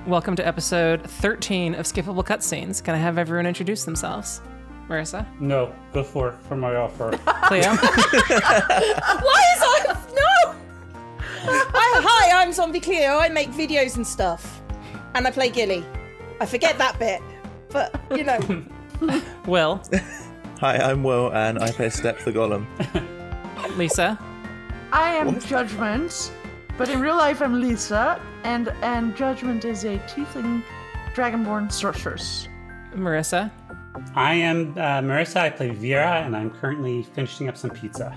Welcome to episode 13 of Skippable Cutscenes. Can I have everyone introduce themselves? Marissa? No, go for my offer. Cleo? Why is I... No! Hi, I'm Zombie Cleo. I make videos and stuff. And I play Gilly. I forget that bit. But, you know. Will? Hi, I'm Will, and I play Step the Golem. Lisa? I am Judgment, but in real life I'm Lisa, and Judgment is a tiefling dragonborn sorceress. Marissa? I am Marissa. I play Vera, and I'm currently finishing up some pizza.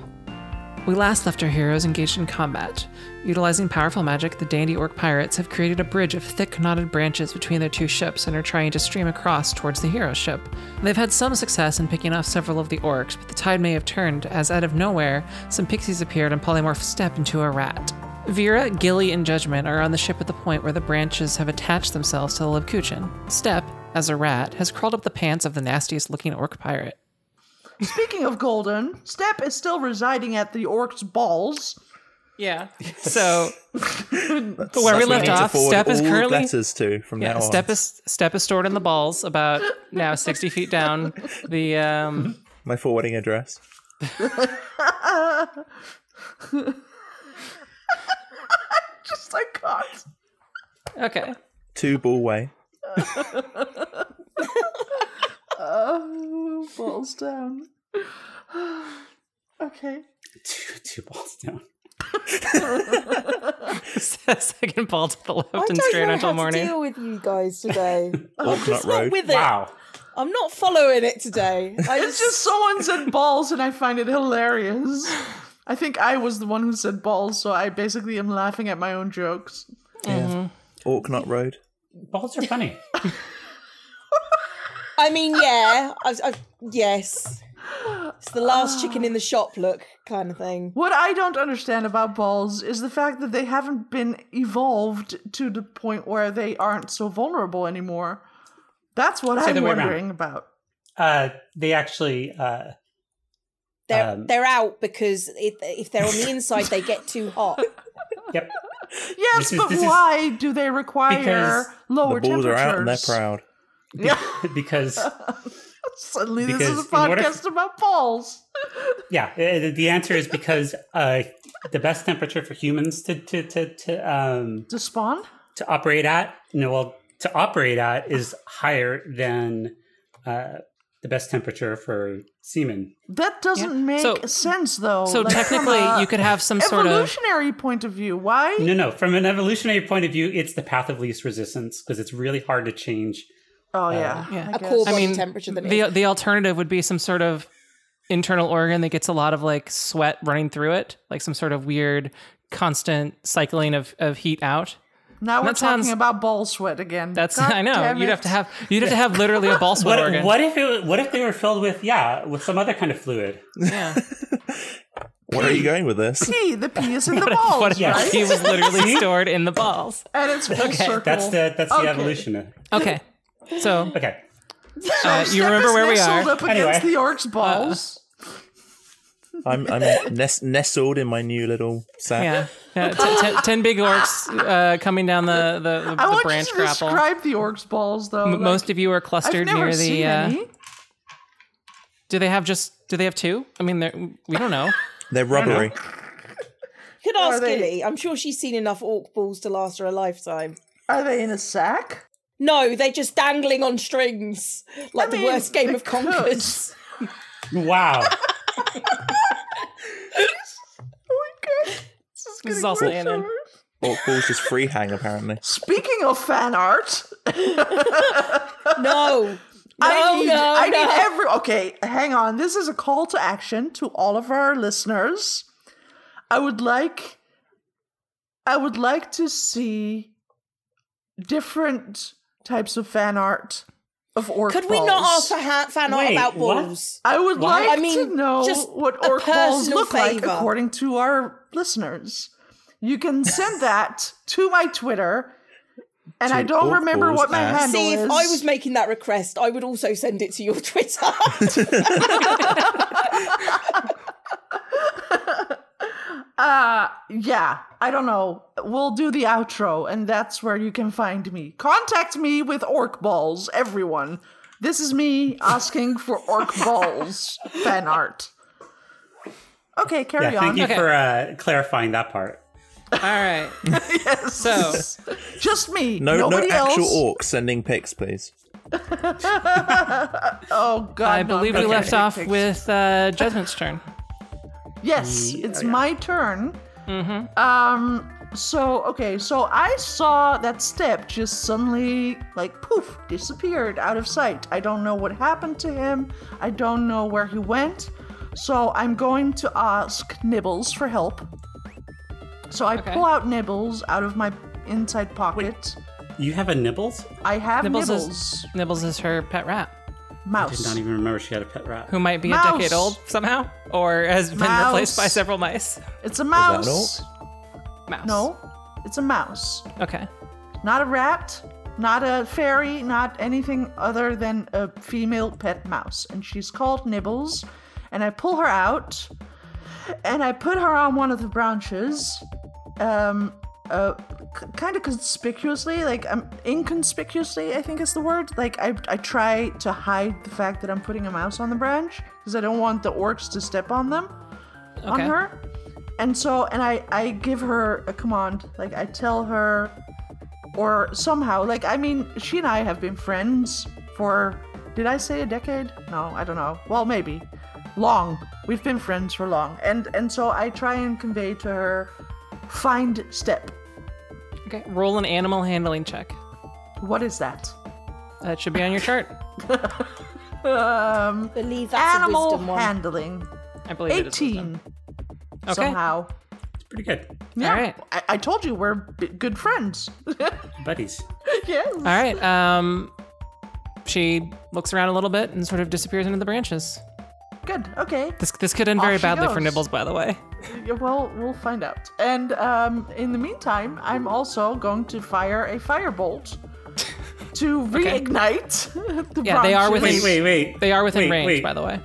We last left our heroes engaged in combat. Utilizing powerful magic, the Dandy Orc pirates have created a bridge of thick, knotted branches between their two ships and are trying to stream across towards the hero ship. They've had some success in picking off several of the orcs, but the tide may have turned as, out of nowhere, some pixies appeared and polymorphed Step into a rat. Vera, Gilly, and Judgment are on the ship at the point where the branches have attached themselves to the Labkuchen. Step, as a rat, has crawled up the pants of the nastiest-looking orc pirate. Speaking of Golden, Step is still residing at the orc's balls. Yeah. So, where we left off, Step is currently letters to from now on. Step is stored in the balls, about now 60 feet down the my forwarding address. Just like God. Okay. 2 Ballway. Oh, balls down. Okay. Two balls down. Second ball to the left and straight until morning. I don't know how to deal with you guys today. I'm Walnut just Road. not with it. Wow. I'm not following it today. It's just someone said balls, and I find it hilarious. I think I was the one who said balls, so I basically am laughing at my own jokes. Yeah. Orknot Road. Balls are funny. I mean, yeah. Yes. It's the last chicken in the shop look kind of thing. What I don't understand about balls is the fact that they haven't been evolved to the point where they aren't so vulnerable anymore. That's what I'm wondering about. They actually... They're out because if they're on the inside, they get too hot. Yep. Yes, but why do they require lower the balls temperatures? Are out and they're proud. Yeah. Because... Suddenly this is a podcast about balls. Yeah, the answer is because the best temperature for humans to spawn? To operate at? No, well, to operate at is higher than the best temperature for semen. That doesn't make sense, though. So like, technically, you could have some sort of... evolutionary point of view. Why? No. From an evolutionary point of view, it's the path of least resistance because it's really hard to change. Oh, yeah. A core body temperature. The alternative would be some sort of internal organ that gets a lot of like sweat running through it, like some sort of weird constant cycling of heat out. Now we're talking about ball sweat again. That's I know. You'd have to have literally a ball sweat organ. What if they were filled with some other kind of fluid? Yeah. Where are you going with this? The pee is in the balls. What if pee was literally stored in the balls? And it's full circle. That's the evolution. Okay. So you remember where we are? Up against the orc's balls. I'm nestled in my new little sack. Yeah. 10 big orcs coming down the branch grapple. Describe the orc's balls, though. Most of you are clustered I've never near seen any. Do they have 2? I mean, we don't know. They're rubbery. Could ask Gilly. I'm sure she's seen enough orc balls to last her a lifetime. Are they in a sack? No, they're just dangling on strings, like the worst game of Conquers. Wow. Oh my God. This is also in. Orc balls just free hang, apparently. Speaking of fan art. No. I need okay, hang on. This is a call to action to all of our listeners. I would like to see different types of fan art of orc balls. Could we not ask for fan art about balls? I would like to know what orc balls look like according to our listeners. You can send that to my Twitter, and I don't remember what my handle is. See, if I was making that request, I would also send it to your Twitter. Yeah, I don't know. We'll do the outro, and that's where you can find me. Contact me with orc balls, everyone. This is me asking for orc balls fan art. Okay, carry on. Thank you for clarifying that part. All right. Yes. So, just me. No Nobody actual else. orcs sending pics, please. Oh God! I believe we left off with Judgment's turn. Yes, it's my turn. Mm-hmm. So I saw that step just suddenly, like, poof, disappeared out of sight. I don't know what happened to him. I don't know where he went. So I'm going to ask Nibbles for help. So I pull out Nibbles out of my inside pocket. You have a Nibbles? I have Nibbles. Nibbles is her pet rat. Mouse. I did not even remember she had a pet rat. Who might be a decade old somehow, or has been replaced by several mice. It's a mouse. Is that an orc? Mouse. No, it's a mouse. Okay. Not a rat, not a fairy, not anything other than a female pet mouse. And she's called Nibbles. And I pull her out, and I put her on one of the branches, kind of conspicuously, like inconspicuously, I think is the word. Like I try to hide the fact that I'm putting a mouse on the branch because I don't want the orcs to step on them, on her. And so, I give her a command, like I tell her, or somehow, like, I mean, she and I have been friends for, did I say a decade? No, I don't know. Well, maybe. Long. We've been friends for long. And so I try and convey to her, find step. Okay. Roll an animal handling check. What is that? That should be on your chart. Believe that's Animal a wisdom one. handling. I believe it is 18. Okay. Somehow. It's pretty good. Yeah. All right. I told you we're good friends. Buddies. Yes. All right. She looks around a little bit and sort of disappears into the branches. Good. Okay. This could end very Off she badly for goes. Nibbles, by the way. Yeah, well, we'll find out. And in the meantime, I'm also going to fire a firebolt to reignite the Yeah, they are branches. within. Wait. They are within Wait, range, wait. by the way.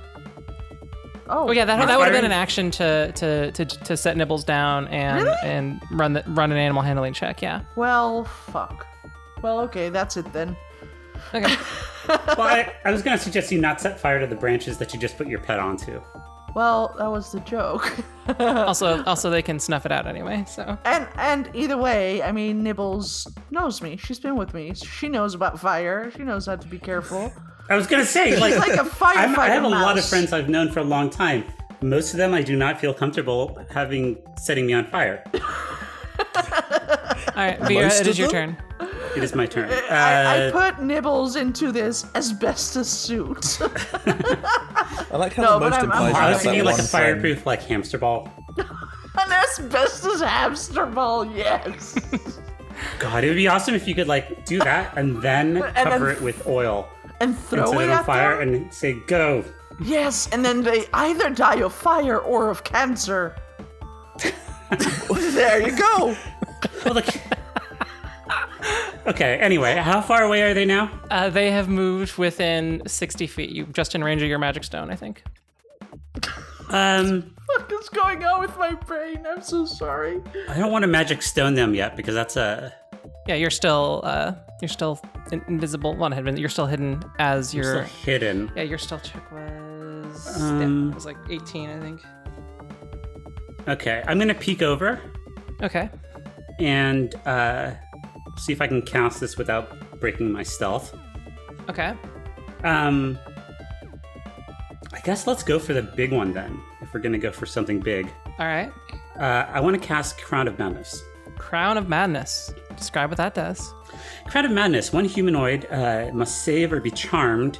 Oh, Oh yeah, that would have firing- been an action to set Nibbles down and Really? and run an animal handling check. Yeah. Well, fuck. Well, okay, that's it then. Okay. Well, I was going to suggest you not set fire to the branches that you just put your pet onto. Well, that was the joke. also, they can snuff it out anyway. So. And either way, I mean, Nibbles knows me. She's been with me. She knows about fire. She knows how to be careful. I was going to say, like, She's like a firefighter I have a lot of mouse. friends I've known for a long time. Most of them I do not feel comfortable setting me on fire. All right, Vera, Most it is of your them? turn. It is my turn. I put Nibbles into this asbestos suit. I like how No, the but most I'm implies I you was have thinking that like a one friend. fireproof, like hamster ball. An asbestos hamster ball, yes. God, it would be awesome if you could like do that and then cover it with oil And and throw set it it on at fire them? and say go. Yes, and then they either die of fire or of cancer. There you go. Well, look. Okay. Anyway, how far away are they now? They have moved within 60 feet. You just in range of your magic stone, I think. What is going on with my brain? I'm so sorry. I don't want to magic stone them yet because that's a. Yeah, you're still invisible. Well, not hidden. You're still hidden as Still your. hidden. Yeah, your stealth check was. Um, it was like 18, I think. Okay, I'm gonna peek over Okay. and see if I can cast this without breaking my stealth. Okay. I guess let's go for the big one then. If we're gonna go for something big, All right. I want to cast Crown of Madness. Crown of Madness. Describe what that does. Crown of Madness. One humanoid must save or be charmed,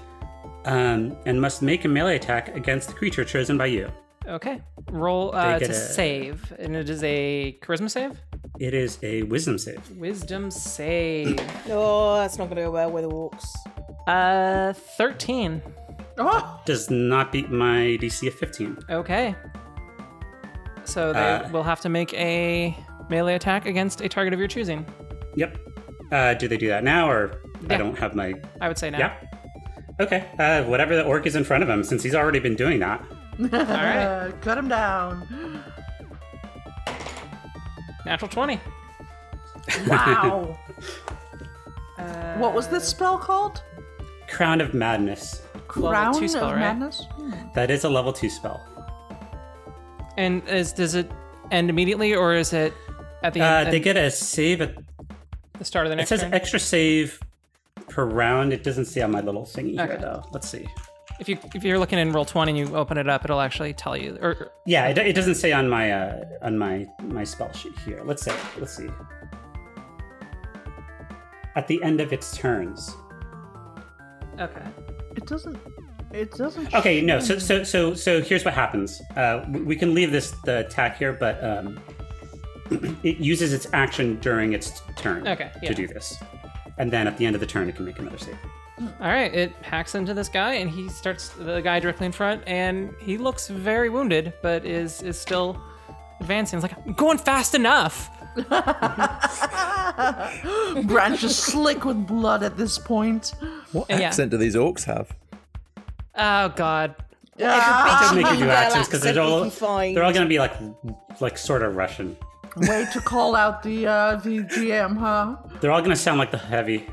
and must make a melee attack against the creature chosen by you. Okay. Roll They to get a- save, and it is a charisma save. It is a Wisdom save. Wisdom save. Oh, that's not going to go well with the orcs. 13. Oh, Does not beat my DC of 15. Okay. So they will have to make a melee attack against a target of your choosing. Yep. Do they do that now, or I Yeah. don't have my? I would say now. Yeah. Okay. Whatever the orc is in front of him, since he's already been doing that. All right. cut him down. Natural 20. Wow. What was this spell called? Crown of Madness. Crown two of spell, right? Madness? That is a level 2 spell. And does it end immediately, or is it at the end? They get a save at the start of the it next says turn? extra save per round. It doesn't say on my little thingy here Okay. though. Let's see. If you're looking in roll 20 and you open it up, it'll actually tell you. Or Yeah, it doesn't say on my spell sheet here. Let's see. At the end of its turns. okay. It doesn't. Okay, no. So here's what happens. We can leave the attack here, but it uses its action during its turn to do this, and then at the end of the turn, it can make another save. All right, it hacks into this guy, and he starts the guy directly in front, and he looks very wounded, but is still advancing. It's like, I'm going fast enough. Branch is slick with blood at this point. What Yeah. accent do these orcs have? Oh God. Don't make you do Girl accents because accent they're we all can find. going to be like sort of Russian. Way to call out the GM, huh? They're all going to sound like the heavy.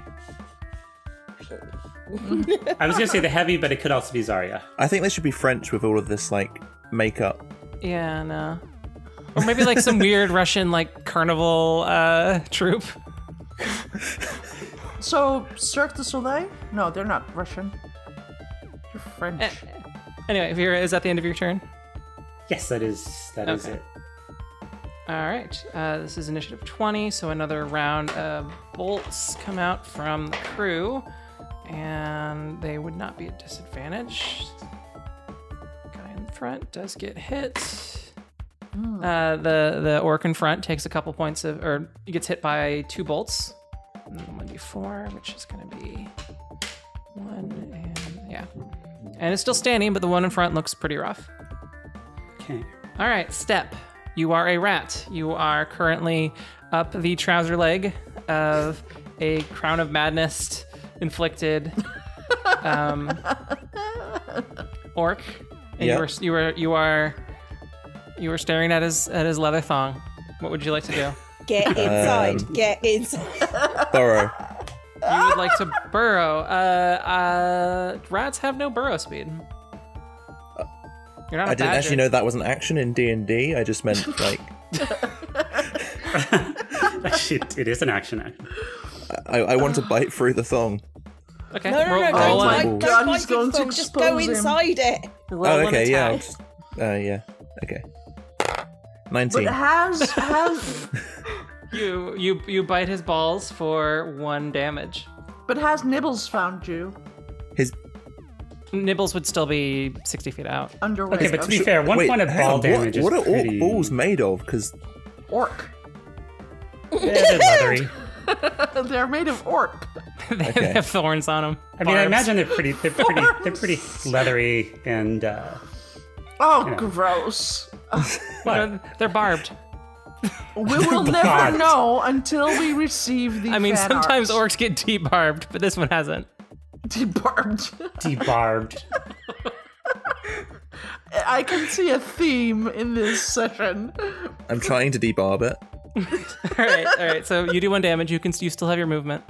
I was going to say the heavy, but it could also be Zarya. I think they should be French with all of this like makeup. Yeah, no. Or maybe like some weird Russian like carnival troupe. So, Cirque du Soleil? No, they're not Russian. They're French. Anyway, Vera, is that the end of your turn? Yes, that is Okay. it. All right. This is initiative 20, so another round of bolts come out from the crew, and they would not be at disadvantage. Guy in front does get hit. The orc in front takes a couple points of, or he gets hit by 2 bolts. And then 1d4, which is going to be 1, and yeah. And it's still standing, but the one in front looks pretty rough. Okay. All right, Step. You are a rat. You are currently up the trouser leg of a Crown of Madness inflicted orc. And Yep. you are staring at his leather thong. What would you like to do? Get inside. Get inside. Burrow. You would like to burrow. Rats have no burrow speed. You're not a I didn't badger. actually know that was an action in D&D. I just meant like It is an action. I want to bite through the thong. Okay. No, roll, don't roll my an- God, don't he's bite going the to phone, just go expose him. inside it. roll Oh, an okay, yeah. attack. I'll just, yeah. Okay. But 19. has You bite his balls for 1 damage. Nibbles found you His Nibbles would still be 60 feet out. underway? Okay, but to be fair, 1 Wait, point of hang ball on, damage what is are pretty... orc balls made of? Because Orc. They're leathery. They're made of orc. They Okay. have thorns on them. I mean, I imagine they're pretty leathery and Oh, gross. They're barbed. We will never God. know until we receive the I mean, fan sometimes arts. orcs get debarbed, but this one hasn't. Debarbed. debarbed. I can see a theme in this session. I'm trying to debarb it. All right. So you do 1 damage. You still have your movement.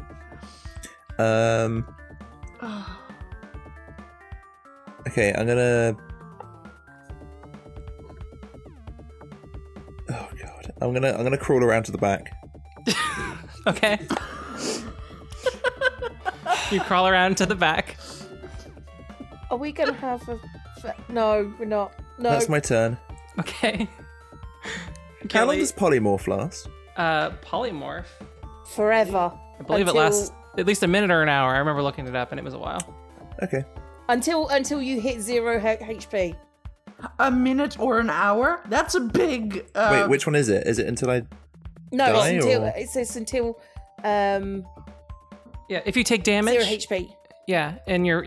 Okay, I'm gonna. Oh god, I'm gonna crawl around to the back. Okay. You crawl around to the back. Are we gonna have a? No, we're not. No. That's my turn. Okay. How long does polymorph last? Polymorph? Forever. I believe it lasts at least a minute or an hour. I remember looking it up, and it was a while. Okay. Until you hit 0 HP. A minute or an hour? That's a big. Wait, which one is it? Is it until I? No, Die, it's until or- it says until Yeah, if you take damage, 0 HP. yeah, and your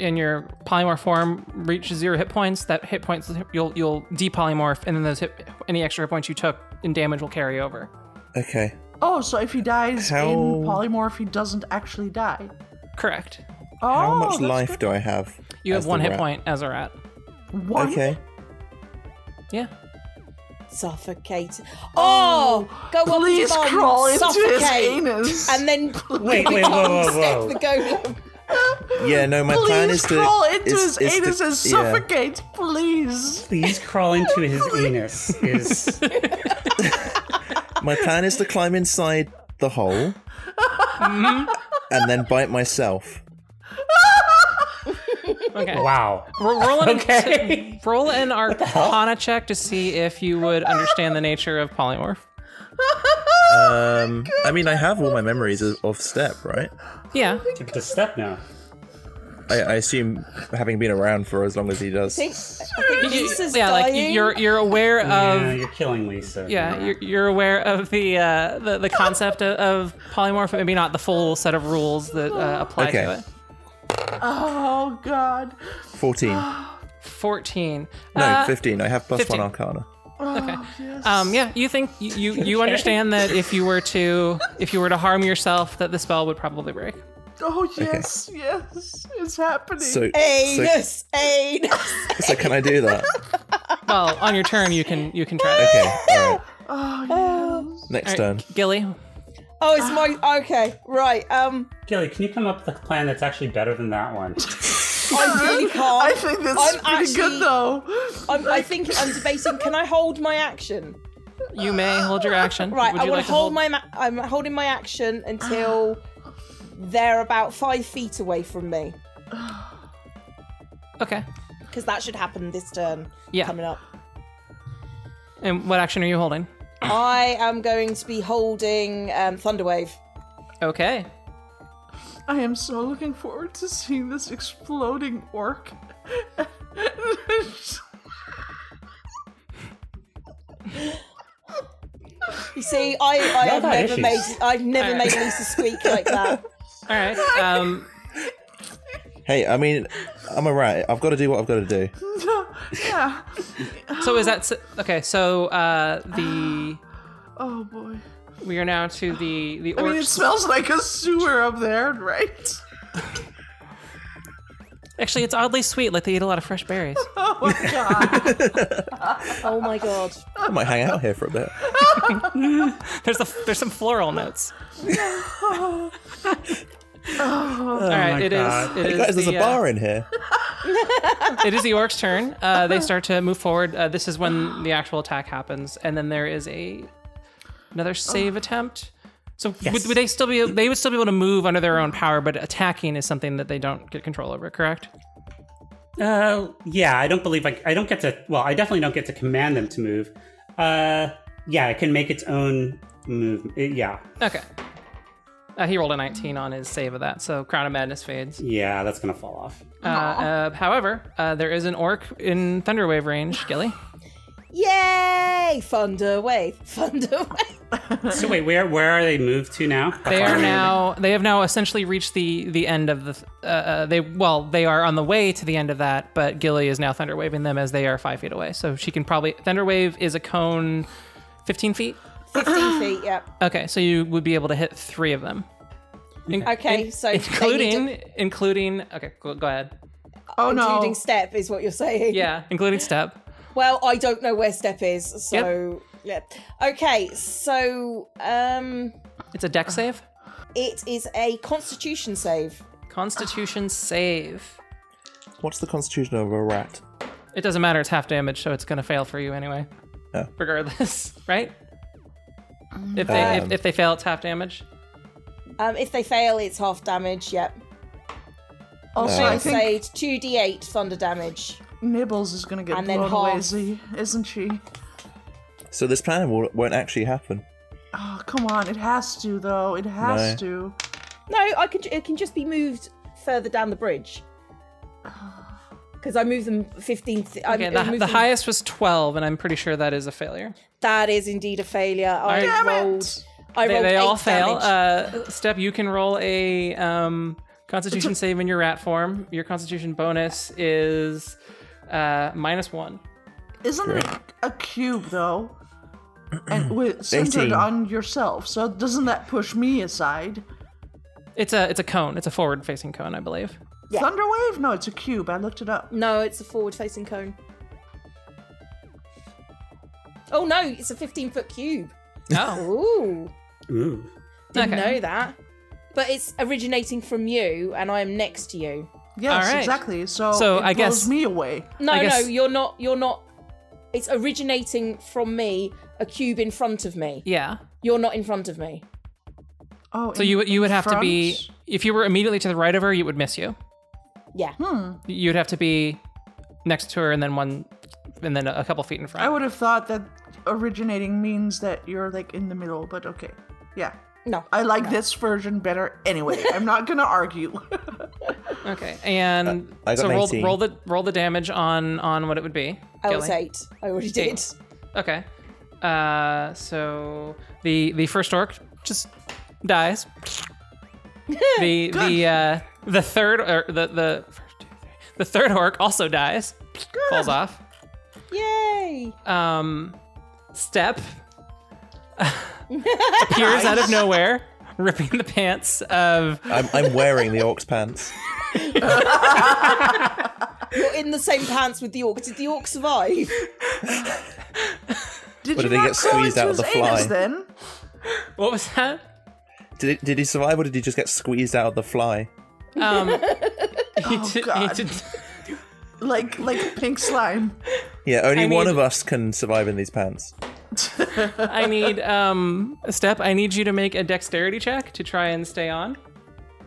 polymorph form reaches 0 hit points, that hit points you'll depolymorph, and then any extra hit points you took in damage will carry over. Okay. Oh, so if he dies How- in polymorph, he doesn't actually die. Correct. Oh, How much that's life good. do I have? You have as 1 the hit rat? point as a rat. One? Okay. Yeah. Suffocate. Oh, go on, please Mom, crawl into his suffocate. anus. And then Wait, whoa. step the golem. Yeah, no, my plan is to crawl into his is anus to, and suffocate, please. Please crawl into his anus. My plan is to climb inside the hole and then bite myself. Okay. Wow. Roll an Arcana check to see if you would understand the nature of polymorph. I mean, I have all my memories of Step, right? Yeah. Take the step now. I assume, having been around for as long as he does. I think Lisa's Yeah, like dying. you're aware of. Yeah, you're killing Lisa. Yeah, you're aware of the concept of polymorph, maybe not the full set of rules that apply to it. Oh God. 14. 14. No, 15. I have plus 15. 1 Arcana. Okay. Yes. Yeah, you think you understand that if you were to harm yourself, that the spell would probably break. Oh yes, yes, it's happening. So Anus. can I do that? Well, on your turn, you can try that. Okay, alright. Oh yes. Next All turn. right, Gilly. Oh, it's my. Okay, right. Gilly, can you come up with a plan that's actually better than that one? I really can't. I think that's pretty good though. I think I'm debating. Can I hold my action? You may hold your action. Right, Would I you want like to hold my. I'm holding my action until they're about 5 feet away from me, Okay. because that should happen this turn. Yeah. Coming up. And what action are you holding? I am going to be holding Thunderwave. Okay. I am so looking forward to seeing this exploding orc. You see, I've never made Lisa squeak like that. All right. Hey, I mean, I'm a rat. I've got to do what I've got to do. Yeah. So is that okay? So the Oh boy. we are now to the orcs. I mean, it smells like a sewer up there, right? Actually, it's oddly sweet. Like they eat a lot of fresh berries. Oh my god. Oh my god. I might hang out here for a bit. There's some floral notes. All right, my it God. is. Hey guys, there's a bar in here. It is the orc's turn. They start to move forward. This is when the actual attack happens, and then there is another save attempt. So Yes. would they still be? They would still be able to move under their own power, but attacking is something that they don't get control over. Correct? Yeah, I don't believe I don't get to. Well, I definitely don't get to command them to move. Yeah, it can make its own move. Yeah. Okay. He rolled a 19 on his save of that, so Crown of Madness fades. Yeah, that's gonna fall off. However, there is an orc in Thunderwave range, Gilly. Yay! Thunderwave. So wait, where are they moved to now? They have now essentially reached the end of the. They are on the way to the end of that, but Gilly is now Thunderwaving them as they are 5 feet away. So she can probably Thunderwave is a cone, 15 feet. 15 feet. Yep. Okay, so you would be able to hit 3 of them. Okay, so including. Okay, go ahead. Oh no. including Step is what you're saying. Yeah, including Step. Well, I don't know where Step is, so yeah. Okay, so It's a dex save. it is a Constitution save. Constitution save. What's the constitution of a rat? It doesn't matter. It's half damage, so it's gonna fail for you anyway. Oh. Regardless, right? If they fail, it's half damage. If they fail, it's half damage. Yep. Also, I I think say 2d8 thunder damage. Nibbles is gonna get And then blown half. away, isn't she? So this plan won't actually happen. Oh, come on. It has to, though. It has to. No, it can just be moved further down the bridge. Because I moved them 15. Okay, the highest was 12, and I'm pretty sure that is a failure. That is indeed a failure. Damn I rolled They all 8 fail. damage. Step, you can roll a Constitution save in your rat form. Your Constitution bonus is -1. Isn't it a cube, though? And centered 18. on yourself. So doesn't that push me aside? It's a cone. It's a forward-facing cone, I believe. Yeah. Thunderwave? No, it's a cube. I looked it up. No, it's a forward-facing cone. Oh no, it's a 15-foot cube. Oh. Ooh. Didn't know that. But it's originating from you, and I am next to you. Yes, All right. exactly. So it I blows guess me away. No, you're not. It's originating from me, a cube in front of me. Yeah. You're not in front of me. Oh, So you would have to be, if you were immediately to the right of her, it would miss you. Yeah. You'd have to be next to her and then a couple feet in front. I would have thought that originating means that you're like in the middle, but okay. Yeah. No. I like this version better anyway. I'm not going to argue. Okay. And I got so an 18. roll the damage on what it would be. I was Gilly. 8. I already did. Okay. So the first orc just dies. the third or the third orc also dies. Falls off. Yay! Step appears out of nowhere, ripping the pants of. I'm wearing the orc's pants. You're in the same pants with the orc. Did the orc survive? Did Or you did he not get crawl squeezed into out of the his anus fly? then? What was that? Did he survive, or did he just get squeezed out of the fly? He God. did. Like pink slime. Yeah, only one need- of us can survive in these pants. I need Step. I need you to make a dexterity check to try and stay on.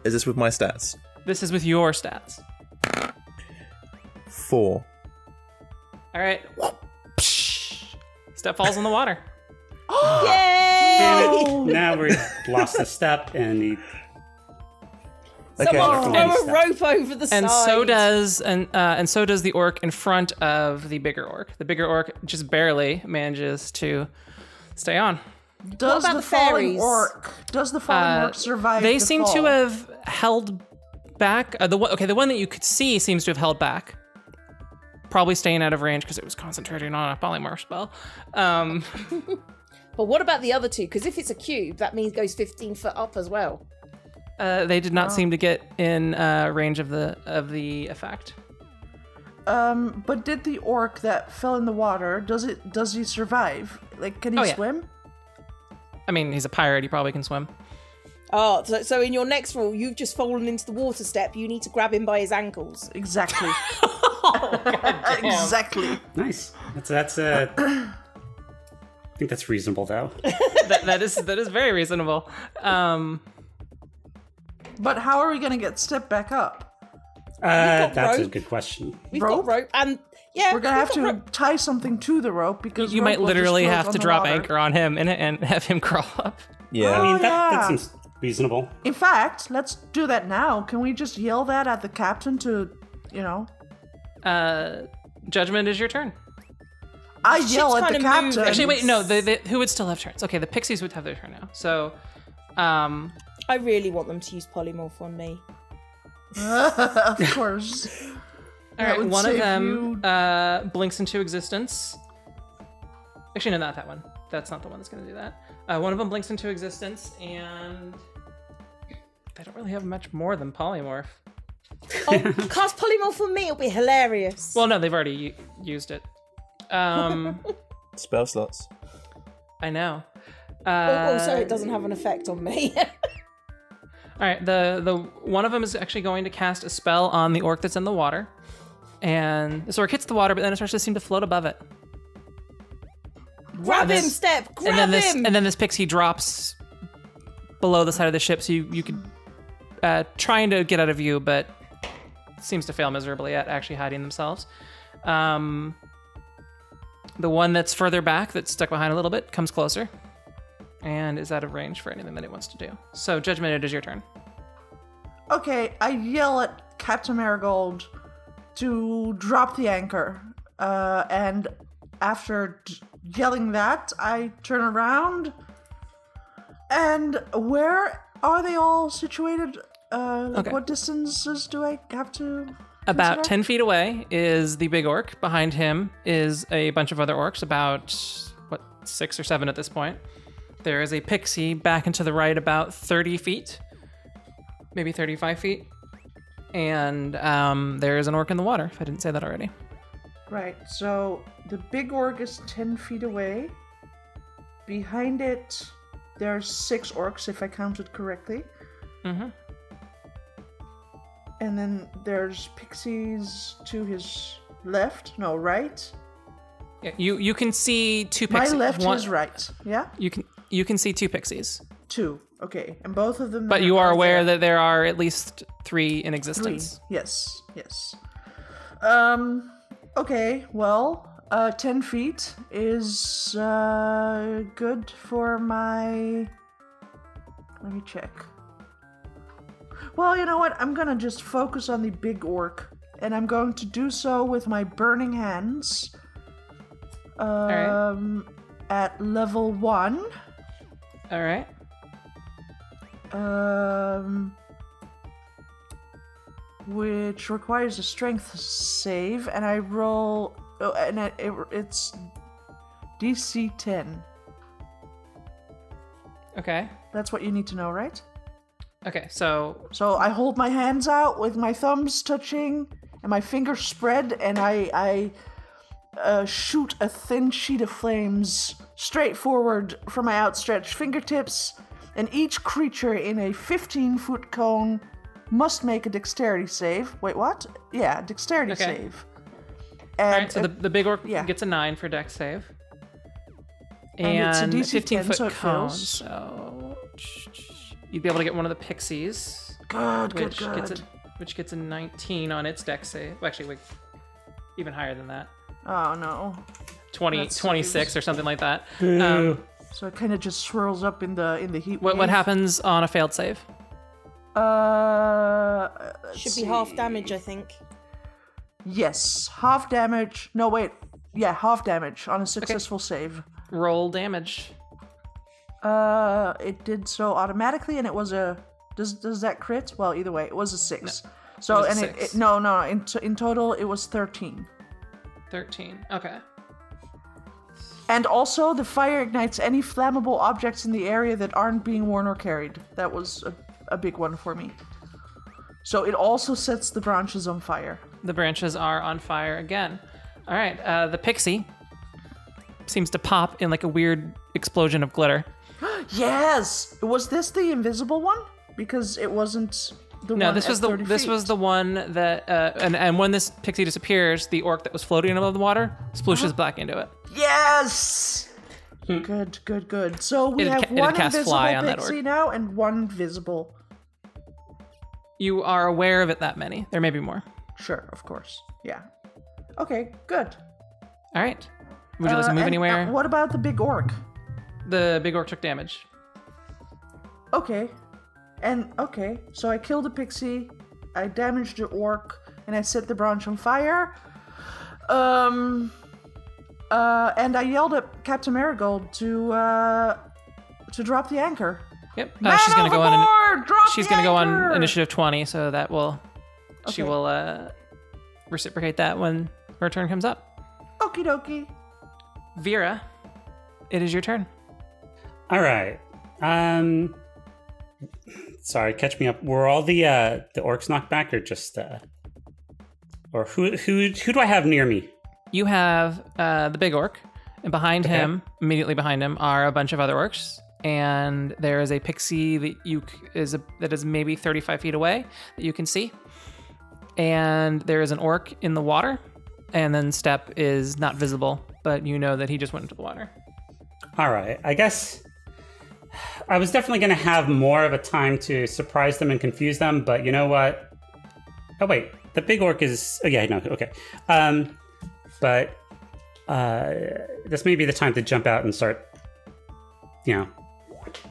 Is this with my stats? This is with your stats. 4. All right. Step falls in the water. Yay! Damn it. Now we've lost a step, and he. Someone Okay. throw a rope over the side. And so does the orc in front of the bigger orc. The bigger orc just barely manages to stay on. Does about the the falling fairies? orc? Does the falling orc survive? They the seem fall? to have held back. The one that you could see seems to have held back. Probably staying out of range because it was concentrating on a polymorph spell. But what about the other two? Because if it's a cube, that means it goes 15 foot up as well. They did not seem to get in range of the effect. But did the orc that fell in the water? Does he survive? Like, can he yeah. swim? I mean, he's a pirate. He probably can swim. Oh, so in your next roll, you've just fallen into the water Step. You need to grab him by his ankles. Exactly. Exactly. Nice. That's I think that's reasonable, though. that is very reasonable. But how are we gonna get Step back up? got That's a rope. good question. We've Rope? got rope, and yeah, We're gonna we've have got to rope. tie something to the rope because You rope might will just literally float have on to the drop water. anchor on him and have him crawl up. Yeah. I mean, that yeah. seems reasonable. In fact, let's do that now. Can we just yell that at the captain to, Judgment is your turn. I yell at the kinda captain. moved. Actually, wait, no. Who would still have turns? Okay, the pixies would have their turn now. So, I really want them to use polymorph on me. Of course. all right, would one of save them blinks into existence. Actually, no, not that one. That's not the one that's going to do that. One of them blinks into existence, and they don't really have much more than polymorph. Oh, cast polymorph on me. It'll be hilarious. Well, no, they've already used it. Spell slots. I know. Also, it doesn't have an effect on me. All right, the one of them is actually going to cast a spell on the orc that's in the water, and this orc hits the water, but then it starts to seem to float above it. Grab And him, this- Step. Grab him. And then this pixie drops below the side of the ship, so you could trying to get out of view, but seems to fail miserably at actually hiding themselves. The one that's further back, that's stuck behind a little bit, comes closer and is out of range for anything that it wants to do. So, Judgment, it is your turn. Okay, I yell at Captain Marigold to drop the anchor. And after yelling that, I turn around. And where are they all situated? Okay. What distances do I have to About consider? 10 feet away is the big orc. Behind him is a bunch of other orcs, about, 6 or 7 at this point. There is a pixie back and to the right about 30 feet, maybe 35 feet. And there is an orc in the water, if I didn't say that already. Right, so the big orc is 10 feet away. Behind it, there's 6 orcs, if I counted correctly. Mm-hmm. And then there's pixies to his left. No, right? Yeah, you can see 2 pixies. My left is right. Yeah? You can see 2 pixies. 2. Okay. And both of them... But you are aware that there are at least 3 in existence. 3. Yes. Yes. Okay, well, 10 feet is good for my... Let me check. Well, you know what? I'm gonna just focus on the big orc, and I'm going to do so with my burning hands. Alright. At level 1. Alright. Which requires a strength save, and I roll... Oh, and it's DC 10. Okay. That's what you need to know, right? Okay, so... So I hold my hands out with my thumbs touching and my fingers spread, and I shoot a thin sheet of flames straight forward from my outstretched fingertips, and each creature in a 15-foot cone must make a dexterity save. Wait, what? Yeah, dexterity save. And alright, so the big orc gets a 9 for dex save. And it's a DC 10, 15-foot so it cone, fails. so... You'd be able to get one of the pixies. Good. Which gets a 19 on its dex save. Well, actually, wait, even higher than that. Oh, no. 26 or something like that. So it kind of just swirls up in the heat wave. What happens on a failed save? Should be half damage, I think. Yes, half damage. No, wait. Yeah, half damage on a successful save. Roll damage. It did so automatically, and it was a... Does that crit? Well, either way, it was a 6. No, so, and it no, in total, it was 13. 13, okay. And also, the fire ignites any flammable objects in the area that aren't being worn or carried. That was a big one for me. So it also sets the branches on fire. The branches are on fire again. All right, the pixie seems to pop in like a weird explosion of glitter. Yes! Was this the invisible one? Because it wasn't the one. No, this was the one that and when this pixie disappears, the orc that was floating above the water splooshes back into it. Yes! Good. So we have one invisible pixie now and one visible. You are aware of it that many. There may be more. Sure, of course. Yeah. Okay, good. All right. Would you like to move anywhere? What about the big orc? The big orc took damage. Okay. So I killed the pixie, I damaged the orc, and I set the branch on fire. And I yelled at Captain Marigold to drop the anchor. Yep. She's gonna go on. She's gonna go on initiative 20, so that will. Okay. She will reciprocate that when her turn comes up. Okie dokie. Vera, it is your turn. All right. Sorry, catch me up. Were all the orcs knocked back, or just or who do I have near me? You have the big orc, and behind him, immediately behind him, are a bunch of other orcs. And there is a pixie that is maybe 35 feet away that you can see. And there is an orc in the water, and then Step is not visible, but you know that he just went into the water. All right, I guess I was definitely going to have more of a time to surprise them and confuse them, but you know what? Oh wait, the big orc is. Oh yeah, no, okay. But this may be the time to jump out and start,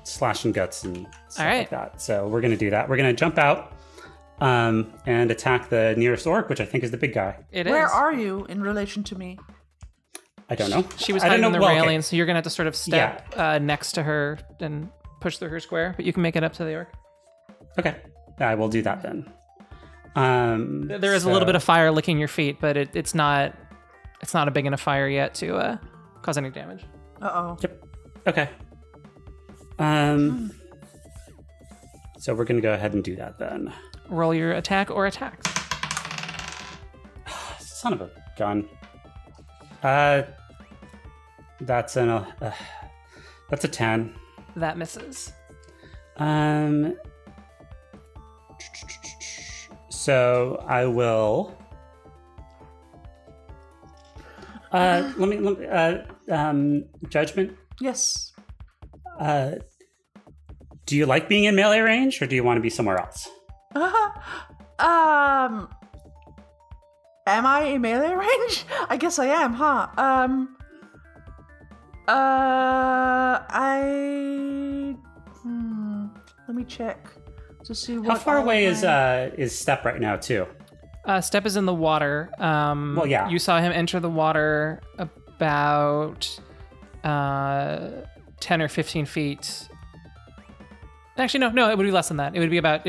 slashing guts and stuff like that. So we're going to do that. We're going to jump out and attack the nearest orc, which I think is the big guy. Where are you in relation to me? I don't know. She was hiding in the railing, so you're going to have to sort of step next to her and push through her square, but you can make it up to the orc. Okay. I will do that then. There is a little bit of fire licking your feet, but it's not a big enough fire yet to cause any damage. Uh-oh. Yep. Okay. So we're going to go ahead and do that then. Roll your attack or attacks. Son of a gun. That's a 10. That misses. So I will. Judgment. Yes. Do you like being in melee range, or do you want to be somewhere else? Am I in melee range? I guess I am, huh? Let me check to see what. How far away is Step right now, too? Step is in the water. Well, yeah. You saw him enter the water about 10 or 15 feet. Actually, no, it would be less than that. It would be about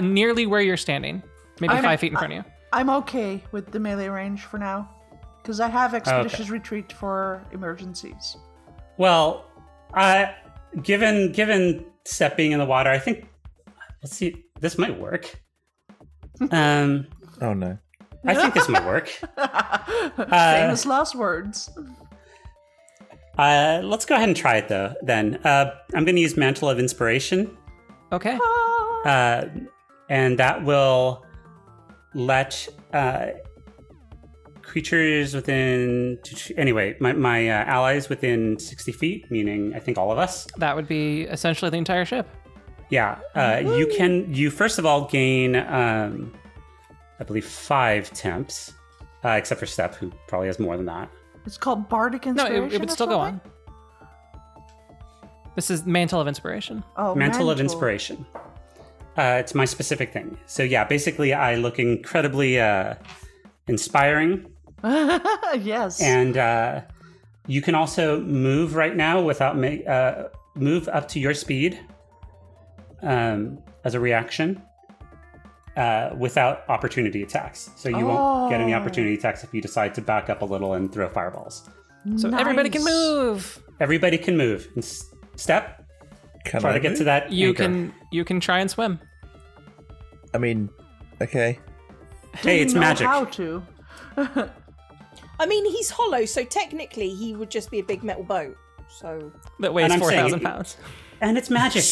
nearly where you're standing, maybe 5 feet in front of you. I'm okay with the melee range for now, because I have expeditious retreat for emergencies. Well, given Step being in the water, I think. Let's see. This might work. Oh no. I think this might work. Famous last words. Let's go ahead and try it though. Then I'm going to use Mantle of Inspiration. Okay. And that will let creatures within. Anyway, my allies within 60 feet, meaning I think all of us. That would be essentially the entire ship. Yeah. You first of all gain, I believe, 5 temps, except for Step, who probably has more than that. It's called Bardic Inspiration. No, it would still go on. This is Mantle of Inspiration. Oh, Mantle of Inspiration. It's my specific thing. So yeah, basically I look incredibly inspiring. Yes. And you can also move right now without move up to your speed as a reaction without opportunity attacks. So you won't get any opportunity attacks if you decide to back up a little and throw fireballs. So everybody can move. Everybody can move. And Step. Try to get to that. You can try and swim. I mean, okay. Hey, it's magic. How to? I mean, he's hollow, so technically he would just be a big metal boat. So that weighs 4,000 pounds. And it's magic.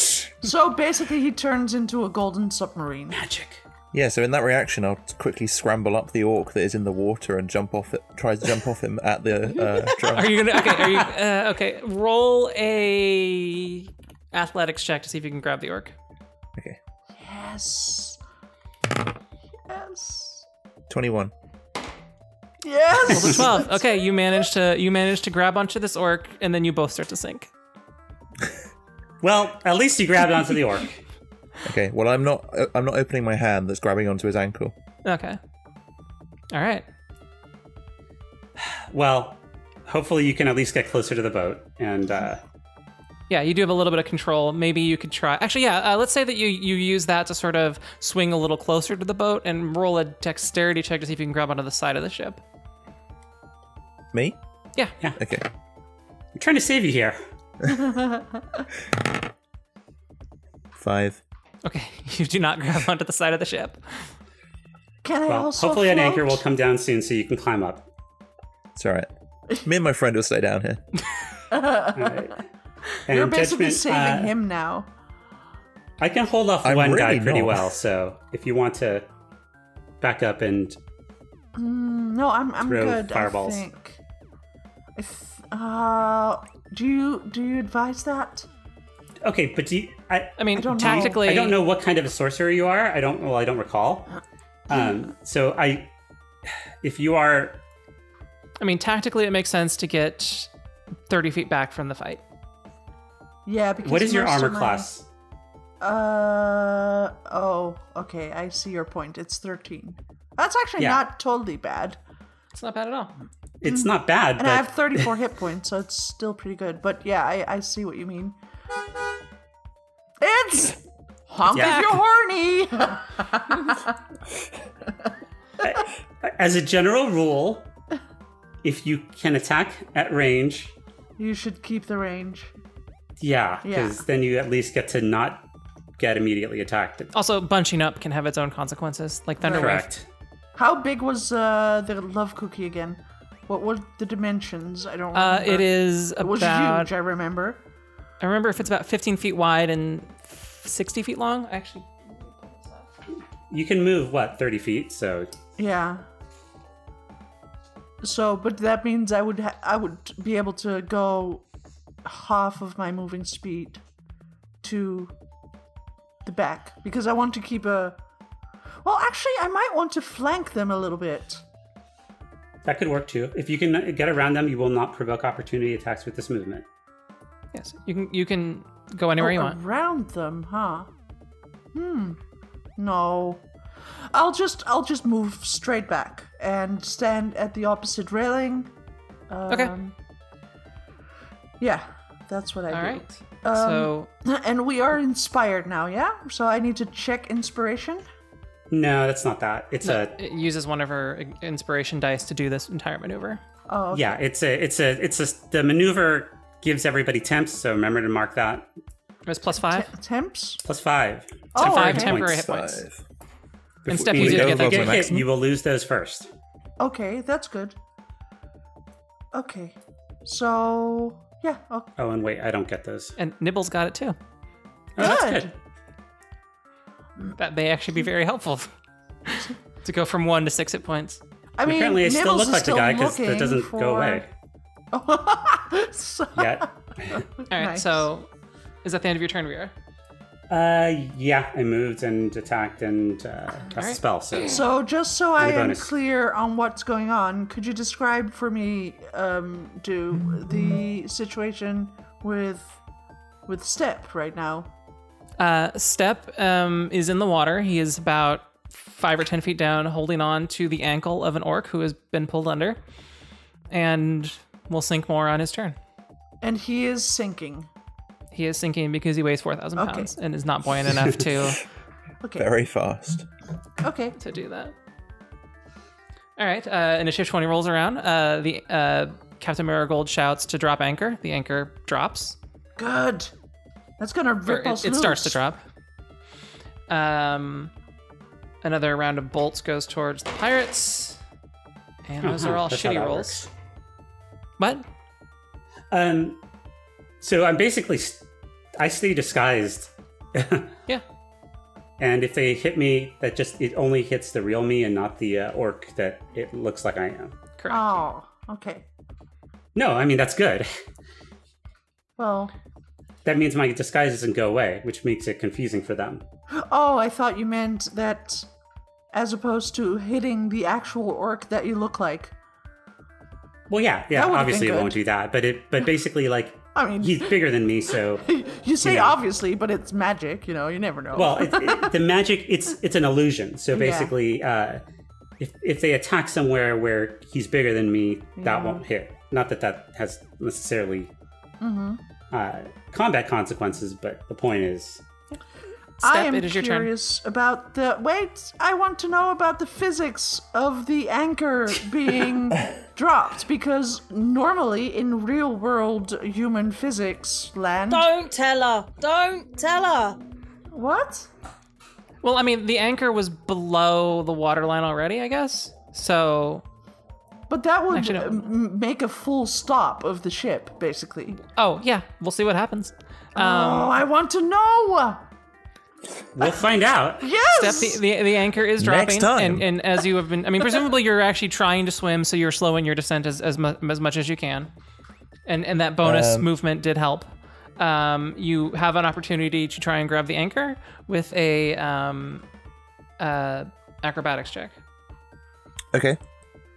So basically, he turns into a golden submarine. Magic. Yeah, so in that reaction, I'll quickly scramble up the orc that is in the water and tries to jump off him at the drum. Are you gonna? Okay. Okay. Roll a athletics check to see if you can grab the orc. Okay. Yes. Yes. 21. Yes. Roll a 12. Okay, you managed to grab onto this orc, and then you both start to sink. Well, at least you grabbed onto the orc. Okay. Well, I'm not opening my hand that's grabbing onto his ankle. Okay. All right. Well, hopefully you can at least get closer to the boat, and yeah, you do have a little bit of control. Maybe you could try. Actually, yeah. Let's say that you use that to sort of swing a little closer to the boat and roll a dexterity check to see if you can grab onto the side of the ship. Me? Yeah. Okay. I'm trying to save you here. 5. Okay, you do not grab onto the side of the ship. Can I also hopefully float? an anchor will come down soon so you can climb up. It's all right. Me and my friend will stay down here. All right. And You're basically Judgment, saving him now. I can hold off I'm one really guy pretty not. well, so if you want to back up and No, I'm throw good. fireballs. I think. Do you advise that? Okay, but I mean, don't know. tactically, I don't know what kind of a sorcerer you are. I don't recall. So if you are, I mean, tactically, it makes sense to get 30 feet back from the fight. Yeah, because what is your most armor of my- class? Oh, okay. I see your point. It's 13. That's actually Yeah. not totally bad. It's not bad at all. It's not bad, And but I have 34 hit points, so it's still pretty good. But yeah, I see what you mean. It's honk Yeah. if you're horny. as a general rule, if you can attack at range, You should keep the range. yeah, Yeah. because then you at least get to not get immediately attacked. Also, bunching up can have its own consequences, like Thunderwave. Correct. How big was the love cookie again? What were the dimensions? I don't remember. It is about... It was huge, I remember. I remember if it's about 15 feet wide and 60 feet long. Actually... You can move, 30 feet, so... Yeah. So, but that means I would be able to go half of my moving speed to the back. Because I want to keep a... Well, actually, I might want to flank them a little bit. That could work, too. If you can get around them, you will not provoke opportunity attacks with this movement. Yes, you can go anywhere you want. Around them, huh? No. I'll just move straight back and stand at the opposite railing. Okay. Yeah, that's what I do. All right. And we are inspired now, yeah? So I need to check inspiration? No, that's not that. It uses one of her inspiration dice to do this entire maneuver. Oh, okay. Yeah, the maneuver gives everybody temps, so remember to mark that. It was +5? Temps? +5. +5 okay. temporary hit points. And Steph, If you you did get that. get hit, you will lose those first. Okay, that's good. Okay. So, yeah. Okay. Oh, and wait, I don't get those. And Nibbles got it too. Oh, that's good. That may actually be very helpful to go from 1 to 6 hit points. I mean, apparently I still Nibbles look is like the still guy because it looking doesn't go away So- yet. All right, Nice. so is that the end of your turn, Vera? Yeah, I moved and attacked and cast a spell. So just so And I a am bonus. clear on what's going on, could you describe for me, the situation with Step right now? Step is in the water. He is about 5 or 10 feet down, holding on to the ankle of an orc who has been pulled under, and will sink more on his turn. And he is sinking. He is sinking because he weighs 4,000 pounds and is not buoyant enough to Very fast. Okay. to do that. All right, initiative 20 rolls around. The Captain Marigold shouts to drop anchor. The anchor drops. Good. That's gonna rip us It loose. starts to drop. Another round of bolts goes towards the pirates. And those are all That's how shitty that rolls. works. What? So I'm basically, I stay disguised. Yeah. And if they hit me, it only hits the real me and not the orc that it looks like I am. Correct. Oh, okay. No, I mean, that's good. Well, That means my disguise doesn't go away, which makes it confusing for them. oh, I thought you meant that as opposed to hitting the actual orc that you look like. Well, yeah, That would've obviously it been won't good. do that, but basically, like, I mean, he's bigger than me, so. you say you know. obviously, but it's magic, you never know. Well, the magic, it's an illusion. So basically, if they attack somewhere where he's bigger than me, that won't hit. Not that has necessarily combat consequences, but the point is. I am it is your turn. curious about I want to know about the physics of the anchor being dropped, because normally in real world human physics land... Don't tell her. Don't tell her. What? Well, I mean, the anchor was below the waterline already, I guess. So, But that would Actually, no. make a full stop of the ship, basically. oh yeah, we'll see what happens. Oh, I want to know! We'll find out. Yes! Steph, the anchor is dropping, Next time. and as you have been, I mean, presumably you're actually trying to swim, so you're slowing your descent as much as you can, and that bonus movement did help. You have an opportunity to try and grab the anchor with a acrobatics check. Okay.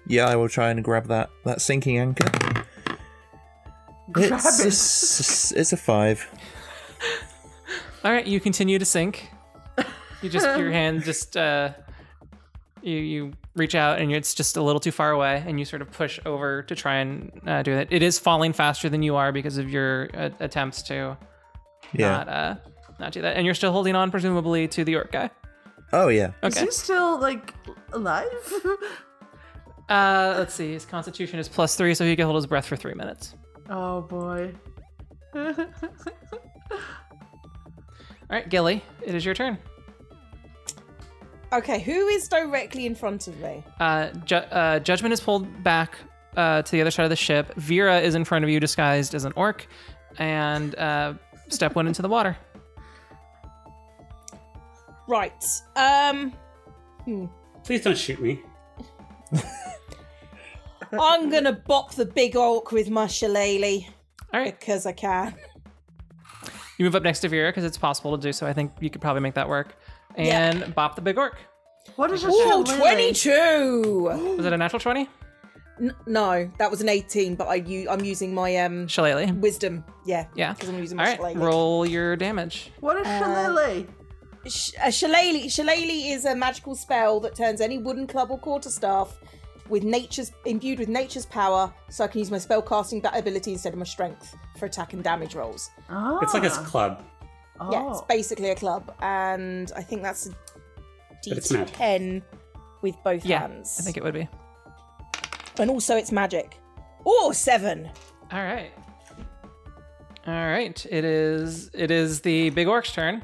Yeah, I will try and grab that sinking anchor. Grab It's a 5. All right, you continue to sink. Your hand just you reach out and it's just a little too far away, and you sort of push over to try and do that. It is falling faster than you are because of your attempts to not do that, and you're still holding on presumably to the orc guy. Oh yeah. Okay. Is he still, alive? Let's see. His constitution is +3, so he can hold his breath for 3 minutes. Oh, boy. All right, Gilly, it is your turn. Okay, who is directly in front of me? Judgment is pulled back to the other side of the ship. Vera is in front of you, disguised as an orc, and step 1 into the water. Right. Please don't shoot me. I'm gonna bop the big orc with my shillelagh. All right. Because I can. You move up next to Vera because it's possible to do so. I think you could probably make that work. And bop the big orc. What is a Ooh, shillelagh? 22! Was it a natural 20? No, that was an 18, but I'm using my Shillelagh. wisdom. Yeah. Yeah. Because I'm using my All right, shillelagh. roll your damage. What is shillelagh? A shillelagh is a magical spell that turns any wooden club or quarterstaff imbued with nature's power, so I can use my spellcasting ability instead of my strength for attack and damage rolls. Ah. It's like a club. Oh. Yeah, it's basically a club, and I think that's a it's magic. D10 with both hands. I think it would be. And also it's magic. Oh, 7. All right. It is the big orc's turn.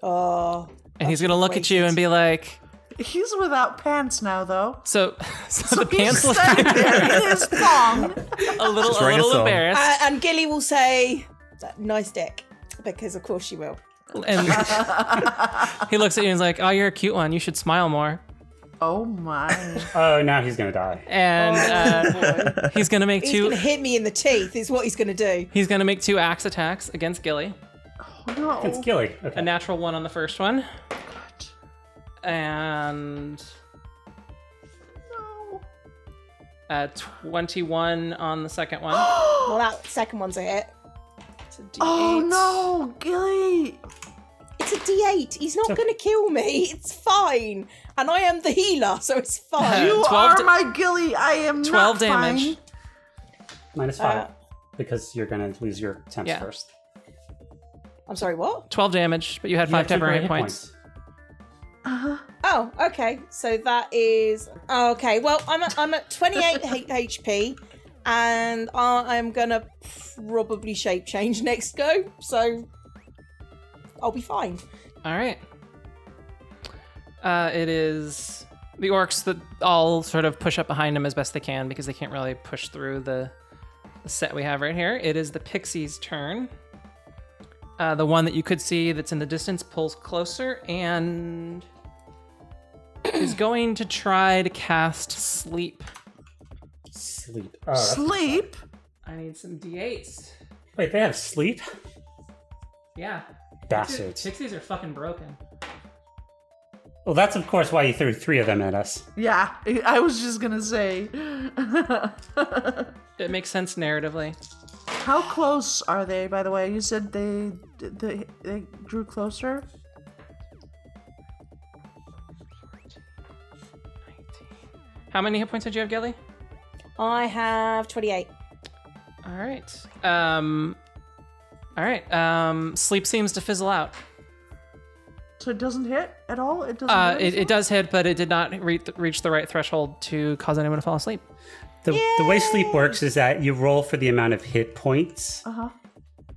Oh. And he's gonna look at you and be like, He's without pants now, though. so the pants He's look standing there in his thong. a little embarrassed. And Gilly will say, nice dick. Because of course she will. And he looks at you and is like, oh, you're a cute one. You should smile more. Oh my. Oh, now he's gonna die. And he's gonna make He's two. going to hit me in the teeth is what he's going to do. He's gonna make 2 axe attacks against Gilly. Oh, no. It's Gilly. Okay. A natural 1 on the first one, and No. 21 on the second one. Well, that second one's a hit. It's a D8. Oh no, Gilly. It's a D8. He's not going to kill me. It's fine. And I am the healer, so it's fine. You 12 are da- my Gilly. I am 12 not damage. fine. -5. Because you're gonna lose your temps Yeah. first. I'm sorry, what? 12 damage, but you had You 5 have 2 temporary hit hit points. Oh, okay. So that is... Okay, well, I'm at 28 HP, and I'm going to probably shape change next go, so I'll be fine. All right. It is the orcs that all sort of push up behind him as best they can because they can't really push through the set we have right here. It is the pixie's turn. The one that you could see that's in the distance pulls closer and is going to try to cast sleep. Sleep. Oh, that's- Sleep? I need some d8s. Wait, they have sleep? Yeah. Bastards. Pixies are fucking broken. Well, that's of course why you threw 3 of them at us. Yeah, I was just gonna say. It makes sense narratively. How close are they, by the way? You said they drew closer? 19. How many hit points did you have, Gilly? I have 28. All right. Sleep seems to fizzle out. So it doesn't hit at all? It doesn't It does hit, but it did not reach the right threshold to cause anyone to fall asleep. The way sleep works is that you roll for the amount of hit points. Uh-huh.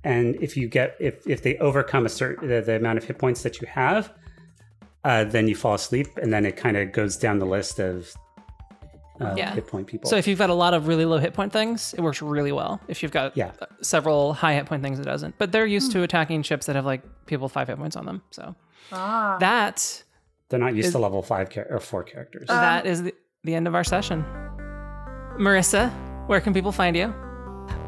And if you get if they overcome the amount of hit points that you have, then you fall asleep, and then it kind of goes down the list of hit point people. So if you've got a lot of really low hit point things, it works really well. If you've got several high hit point things, it doesn't. But they're used to attacking ships that have like people with 5 hit points on them. So that they're not used to level 5 or 4 characters. That is the end of our session. Marissa, where can people find you?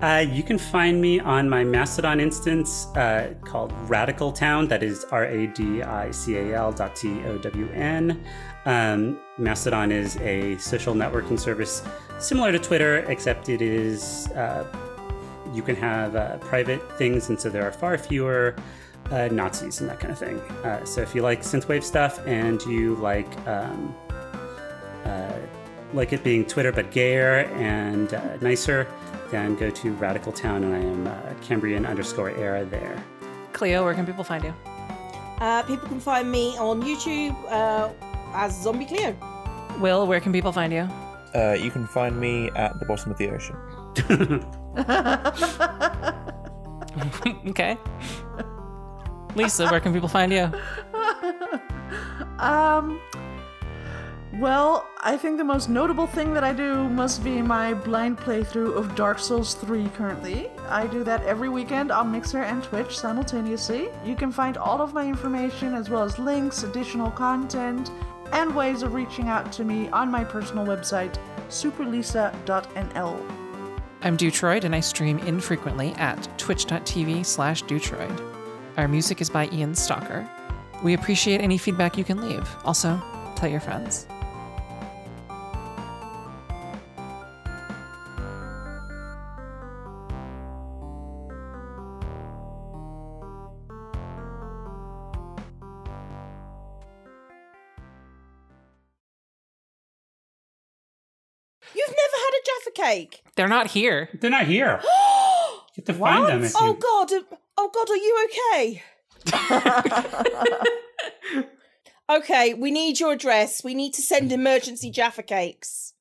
You can find me on my Mastodon instance called Radical Town. That is radical.town. Mastodon is a social networking service similar to Twitter, except it is you can have private things, and so there are far fewer Nazis and that kind of thing. So if you like synthwave stuff and you like it being Twitter but gayer and nicer, then go to Radical Town, and I am Cambrian_era there. Cleo, where can people find you? People can find me on YouTube as Zombie Cleo. Will, where can people find you? You can find me at the bottom of the ocean. Okay. Lisa, where can people find you? Well, I think the most notable thing that I do must be my blind playthrough of Dark Souls 3 currently. I do that every weekend on Mixer and Twitch simultaneously. You can find all of my information as well as links, additional content, and ways of reaching out to me on my personal website, superlisa.nl. I'm dewtroid, and I stream infrequently at twitch.tv/dewtroid. Our music is by Ian Stalker. We appreciate any feedback you can leave. Also, tell your friends. You've never had a Jaffa cake? They're not here. They're not here. You have to find them. Oh God, are you okay? Okay, we need your address. We need to send emergency Jaffa cakes.